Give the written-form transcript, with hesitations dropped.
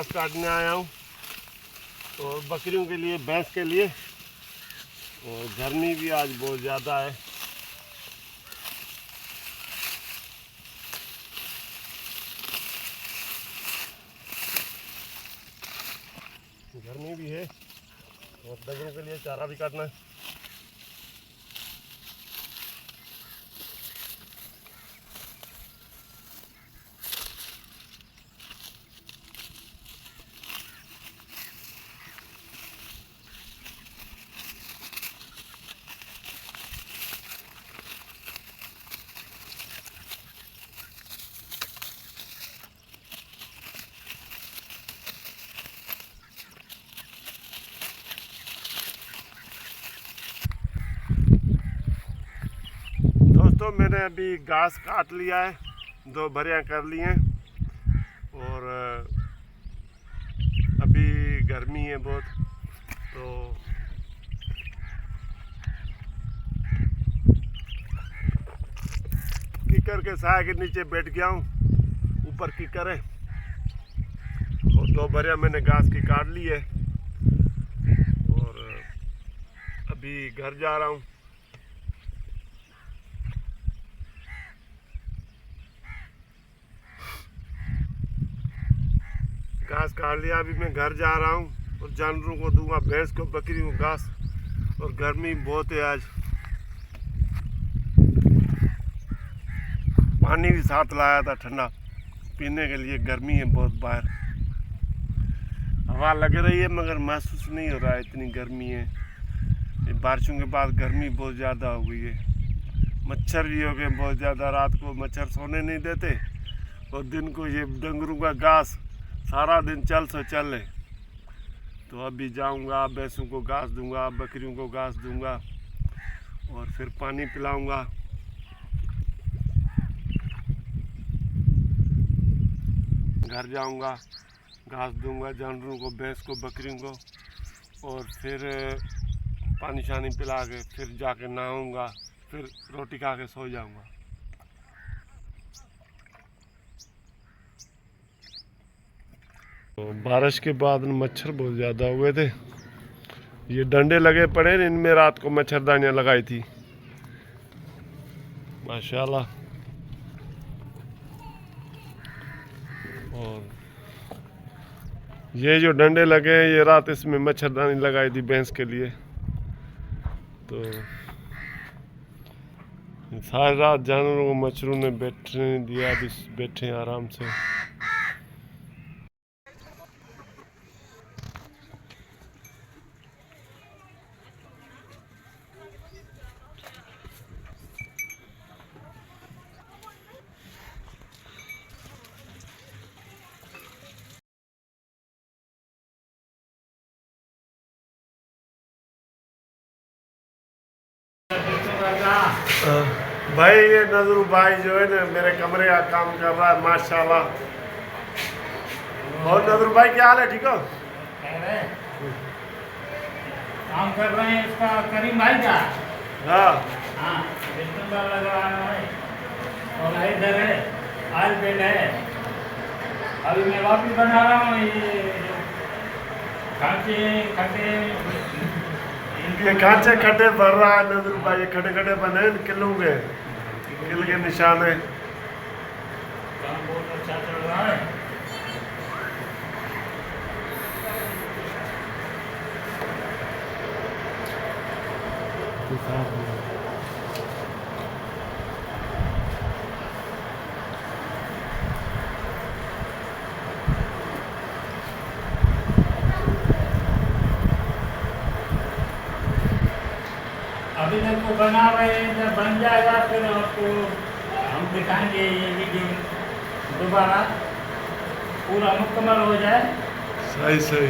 घास काटने आया हूँ और बकरियों के लिए, भैंस के लिए। और गर्मी भी आज बहुत ज़्यादा है। गर्मी भी है और डंगरों के लिए चारा भी काटना है। दोस्तों, मैंने अभी घास काट लिया है, 2 भरियाँ कर ली हैं। और अभी गर्मी है बहुत, तो कीकर के साए के नीचे बैठ गया हूँ। ऊपर कीकर है और 2 भरियाँ मैंने घास की काट ली है और अभी घर जा रहा हूँ। घास काट लिया, अभी मैं घर जा रहा हूँ और जानवरों को दूंगा, भैंस को, बकरी को घास। और गर्मी बहुत है आज। पानी भी साथ लाया था ठंडा पीने के लिए। गर्मी है बहुत बाहर, हवा लग रही है मगर महसूस नहीं हो रहा है, इतनी गर्मी है। ये बारिशों के बाद गर्मी बहुत ज़्यादा हो गई है। मच्छर भी हो गए बहुत ज़्यादा। रात को मच्छर सोने नहीं देते और दिन को ये डंगरों का घास सारा दिन चल है। तो अभी जाऊंगा, भैंसों को घास दूंगा, बकरियों को घास दूंगा और फिर पानी पिलाऊंगा। घर जाऊंगा, घास दूंगा जानवरों को, भैंस को, बकरियों को। और फिर पानी शानी पिला के फिर जाके नहाऊंगा, फिर रोटी खा के सो जाऊंगा। तो बारिश के बाद मच्छर बहुत ज़्यादा हुए थे। ये डंडे लगे पड़े, इनमें रात को मच्छरदानियाँ लगाई थी माशाल्लाह। और ये जो डंडे लगे हैं, ये रात इसमें मच्छरदानी लगाई थी भैंस के लिए। तो सारी रात जानवरों को मच्छरों ने बैठने दिया, अभी बैठे हैं आराम से। भाई ये नजरू भाई जो है ना, मेरे कमरे का काम कर रहा है माशाल्लाह। और नजरू भाई क्या हाल है, ठीक हो? काम कर रहे हैं इसका करीम भाई का। हाँ हाँ, बिस्मिल्लाह लगा रहा है और इधर है ऑयल बेड है। अभी मैं वापिस बना रहा हूँ ये खांचे खटे। ये खांचे खड्डे भर रहा है नजरू भाई। ये खड़े खड़े बने किलों के, किल के निशान है। काम बहुत अच्छा चल रहा है। अभी तक को बना रहे हैं, जब बन जाएगा फिर आपको हम दिखाएंगे ये वीडियो दोबारा, पूरा मुकम्मल हो जाए। सही सही।